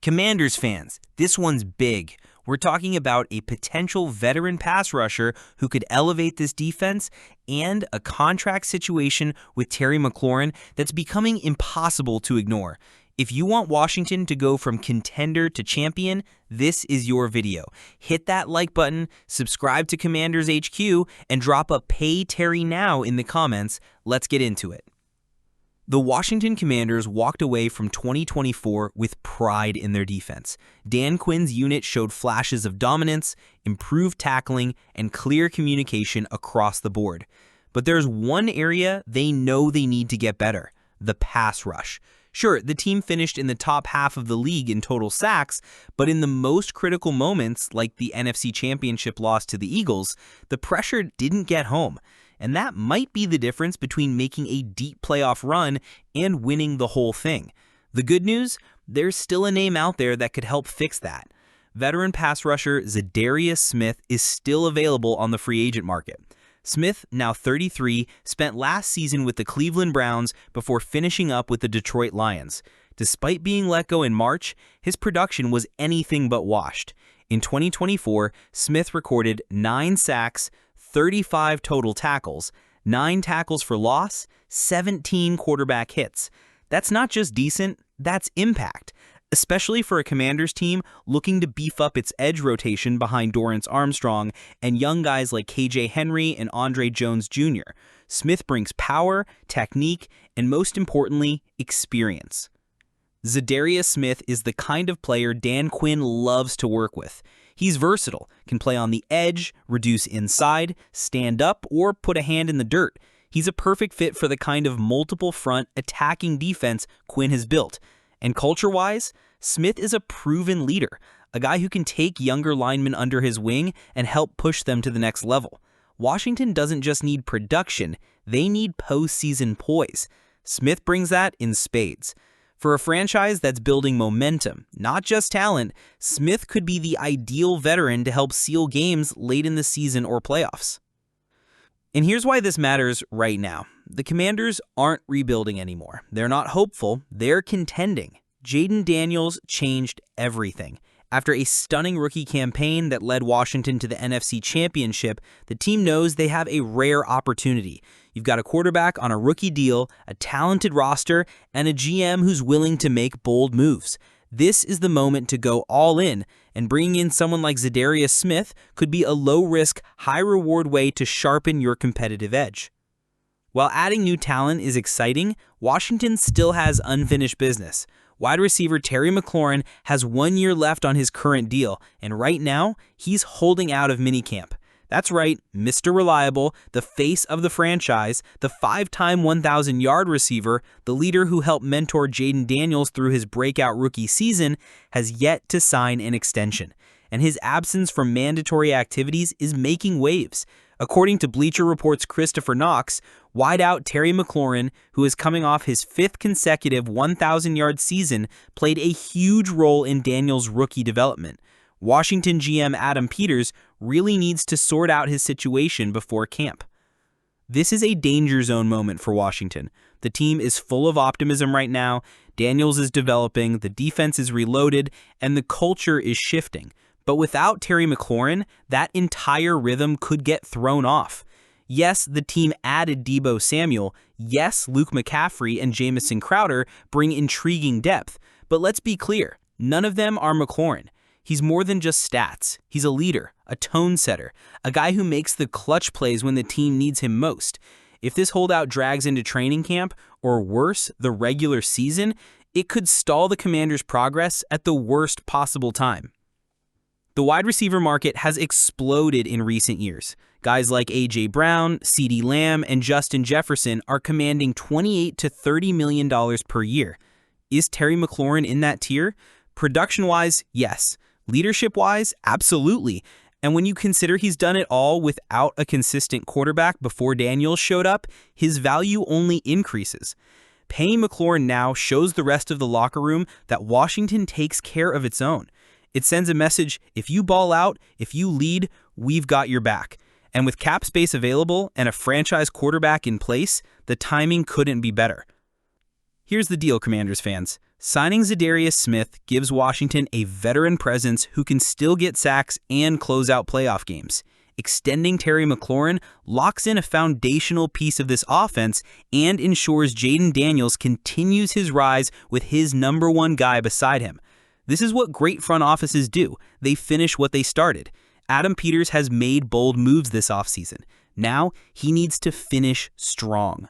Commanders fans, this one's big. We're talking about a potential veteran pass rusher who could elevate this defense and a contract situation with Terry McLaurin that's becoming impossible to ignore. If you want Washington to go from contender to champion, this is your video. Hit that like button, subscribe to Commanders HQ, and drop a "Pay Terry Now" in the comments. Let's get into it. The Washington Commanders walked away from 2024 with pride in their defense. Dan Quinn's unit showed flashes of dominance, improved tackling, and clear communication across the board. But there's one area they know they need to get better: the pass rush. Sure, the team finished in the top half of the league in total sacks, but in the most critical moments, like the NFC Championship loss to the Eagles, the pressure didn't get home. And that might be the difference between making a deep playoff run and winning the whole thing. The good news? There's still a name out there that could help fix that. Veteran pass rusher Zadarius Smith is still available on the free agent market. Smith, now 33, spent last season with the Cleveland Browns before finishing up with the Detroit Lions. Despite being let go in March, his production was anything but washed. In 2024, Smith recorded 9 sacks, 35 total tackles, 9 tackles for loss, 17 quarterback hits. That's not just decent, that's impact, especially for a Commanders team looking to beef up its edge rotation behind Dorrance Armstrong and young guys like KJ Henry and Andre Jones Jr. Smith brings power, technique, and most importantly, experience. Zadarius Smith is the kind of player Dan Quinn loves to work with. He's versatile, can play on the edge, reduce inside, stand up, or put a hand in the dirt. He's a perfect fit for the kind of multiple front attacking defense Quinn has built. And culture-wise, Smith is a proven leader, a guy who can take younger linemen under his wing and help push them to the next level. Washington doesn't just need production, they need postseason poise. Smith brings that in spades. For a franchise that's building momentum, not just talent, Smith could be the ideal veteran to help seal games late in the season or playoffs. And here's why this matters right now. The Commanders aren't rebuilding anymore. They're not hopeful, they're contending. Jayden Daniels changed everything. After a stunning rookie campaign that led Washington to the NFC Championship, the team knows they have a rare opportunity. You've got a quarterback on a rookie deal, a talented roster, and a GM who's willing to make bold moves. This is the moment to go all in, and bringing in someone like Zadarius Smith could be a low-risk, high-reward way to sharpen your competitive edge. While adding new talent is exciting, Washington still has unfinished business. Wide receiver Terry McLaurin has 1 year left on his current deal, and right now, he's holding out of minicamp. That's right, Mr. Reliable, the face of the franchise, the 5-time 1,000-yard receiver, the leader who helped mentor Jayden Daniels through his breakout rookie season, has yet to sign an extension. And his absence from mandatory activities is making waves. According to Bleacher Report's Christopher Knox, wideout Terry McLaurin, who is coming off his 5th consecutive 1,000-yard season, played a huge role in Daniels' rookie development. Washington GM Adam Peters really needs to sort out his situation before camp. This is a danger zone moment for Washington. The team is full of optimism right now, Daniels is developing, the defense is reloaded, and the culture is shifting. But without Terry McLaurin, that entire rhythm could get thrown off. Yes, the team added Deebo Samuel. Yes, Luke McCaffrey and Jamison Crowder bring intriguing depth. But let's be clear, none of them are McLaurin. He's more than just stats. He's a leader, a tone setter, a guy who makes the clutch plays when the team needs him most. If this holdout drags into training camp, or worse, the regular season, it could stall the Commanders' progress at the worst possible time. The wide receiver market has exploded in recent years. Guys like A.J. Brown, CeeDee Lamb, and Justin Jefferson are commanding $28 to $30 million per year. Is Terry McLaurin in that tier? Production-wise, yes. Leadership-wise, absolutely. And when you consider he's done it all without a consistent quarterback before Daniels showed up, his value only increases. Paying McLaurin now shows the rest of the locker room that Washington takes care of its own. It sends a message: if you ball out, if you lead, we've got your back. And with cap space available and a franchise quarterback in place, the timing couldn't be better. Here's the deal, Commanders fans. Signing Zadarius Smith gives Washington a veteran presence who can still get sacks and close out playoff games. Extending Terry McLaurin locks in a foundational piece of this offense and ensures Jaden Daniels continues his rise with his #1 guy beside him. This is what great front offices do. They finish what they started. Adam Peters has made bold moves this offseason. Now he needs to finish strong.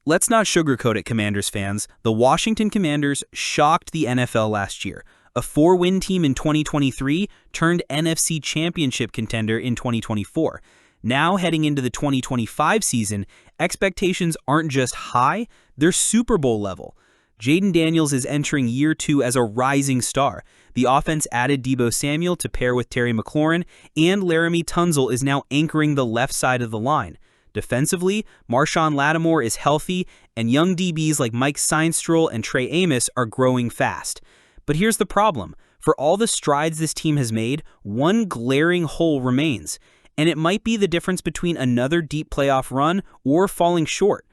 Let's not sugarcoat it, Commanders fans. The Washington Commanders shocked the NFL last year. A 4-win team in 2023 turned NFC Championship contender in 2024. Now, heading into the 2025 season, expectations aren't just high, they're Super Bowl level. Jaden Daniels is entering year 2 as a rising star. The offense added Deebo Samuel to pair with Terry McLaurin, and Laramie Tunsil is now anchoring the left side of the line. Defensively, Marshawn Lattimore is healthy, and young DBs like Mike Seinstrom and Trey Amos are growing fast. But here's the problem. For all the strides this team has made, one glaring hole remains, and it might be the difference between another deep playoff run or falling short.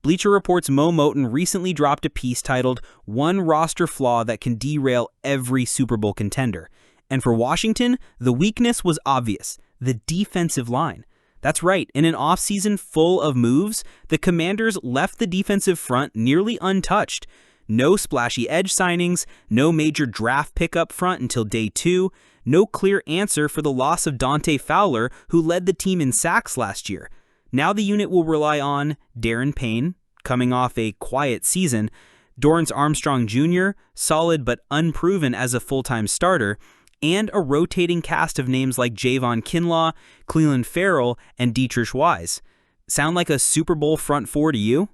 Bleacher Report's Mo Moton recently dropped a piece titled "One Roster Flaw That Can Derail Every Super Bowl Contender." And for Washington, the weakness was obvious: the defensive line. That's right, in an offseason full of moves, the Commanders left the defensive front nearly untouched. No splashy edge signings, no major draft pick up front until day 2, no clear answer for the loss of Dante Fowler, who led the team in sacks last year. Now the unit will rely on Darren Payne, coming off a quiet season, Dorrance Armstrong Jr., solid but unproven as a full-time starter, and a rotating cast of names like Javon Kinlaw, Cleveland Farrell, and Dietrich Wise. Sound like a Super Bowl front four to you?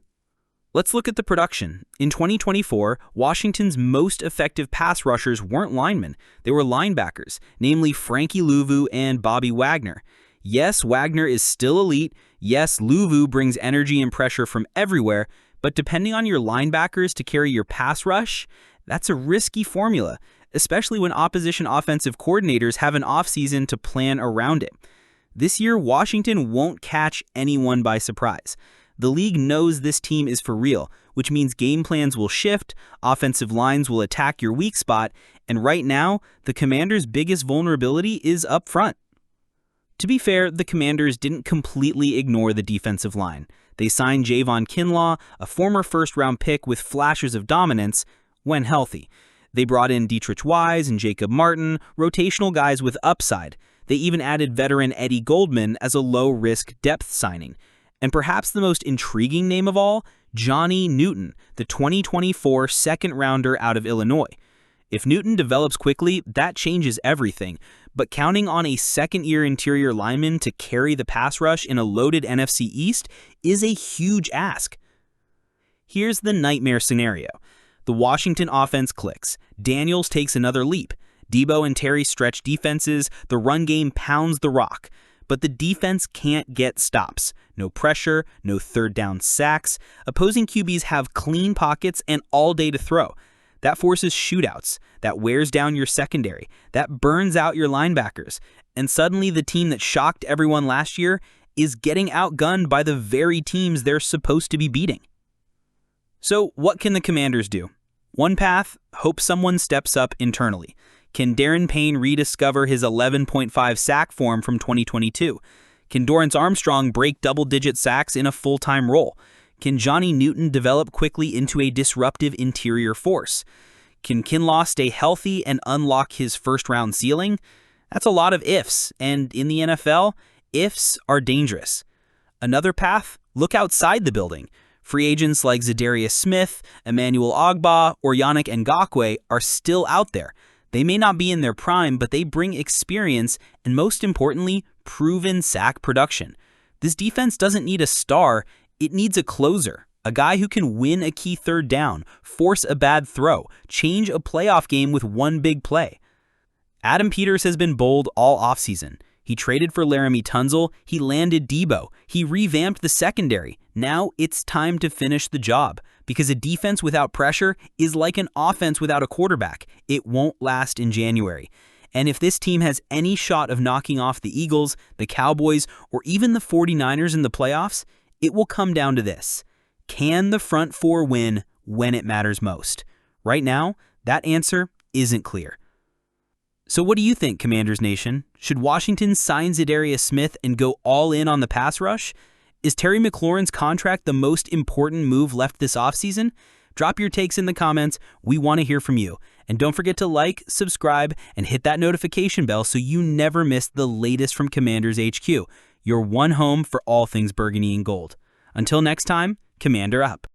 Let's look at the production. In 2024, Washington's most effective pass rushers weren't linemen, they were linebackers, namely Frankie Luvu and Bobby Wagner. Yes, Wagner is still elite. Yes, Luvu brings energy and pressure from everywhere, but depending on your linebackers to carry your pass rush, that's a risky formula, especially when opposition offensive coordinators have an offseason to plan around it. This year, Washington won't catch anyone by surprise. The league knows this team is for real, which means game plans will shift, offensive lines will attack your weak spot, and right now, the Commanders' biggest vulnerability is up front. To be fair, the Commanders didn't completely ignore the defensive line. They signed Javon Kinlaw, a former first-round pick with flashes of dominance, when healthy. They brought in Dietrich Wise and Jacob Martin, rotational guys with upside. They even added veteran Eddie Goldman as a low-risk depth signing. And perhaps the most intriguing name of all, Johnny Newton, the 2024 second-rounder out of Illinois. If Newton develops quickly, that changes everything. But counting on a second-year interior lineman to carry the pass rush in a loaded NFC East is a huge ask. Here's the nightmare scenario. The Washington offense clicks. Daniels takes another leap. Deebo and Terry stretch defenses. The run game pounds the rock. But the defense can't get stops. No pressure, no third down sacks. Opposing QBs have clean pockets and all day to throw. That forces shootouts. That wears down your secondary. That burns out your linebackers. And suddenly the team that shocked everyone last year is getting outgunned by the very teams they're supposed to be beating. So what can the Commanders do? One path, hope someone steps up internally. Can Darren Payne rediscover his 11.5 sack form from 2022? Can Dorrance Armstrong break double-digit sacks in a full-time role? Can Johnny Newton develop quickly into a disruptive interior force? Can Kinlaw stay healthy and unlock his first-round ceiling? That's a lot of ifs, and in the NFL, ifs are dangerous. Another path, look outside the building. Free agents like Zadarius Smith, Emmanuel Ogbah, or Yannick Ngakoue are still out there. They may not be in their prime, but they bring experience and, most importantly, proven sack production. This defense doesn't need a star, it needs a closer, a guy who can win a key third down, force a bad throw, change a playoff game with one big play. Adam Peters has been bold all offseason. He traded for Laramie Tunsil, he landed Deebo, he revamped the secondary. Now it's time to finish the job, because a defense without pressure is like an offense without a quarterback. It won't last in January. And if this team has any shot of knocking off the Eagles, the Cowboys, or even the 49ers in the playoffs, it will come down to this. Can the front four win when it matters most? Right now, that answer isn't clear. So what do you think, Commanders Nation? Should Washington sign Zadarius Smith and go all in on the pass rush? Is Terry McLaurin's contract the most important move left this offseason? Drop your takes in the comments. We want to hear from you. And don't forget to like, subscribe, and hit that notification bell so you never miss the latest from Commanders HQ, your one home for all things burgundy and gold. Until next time, Commander up.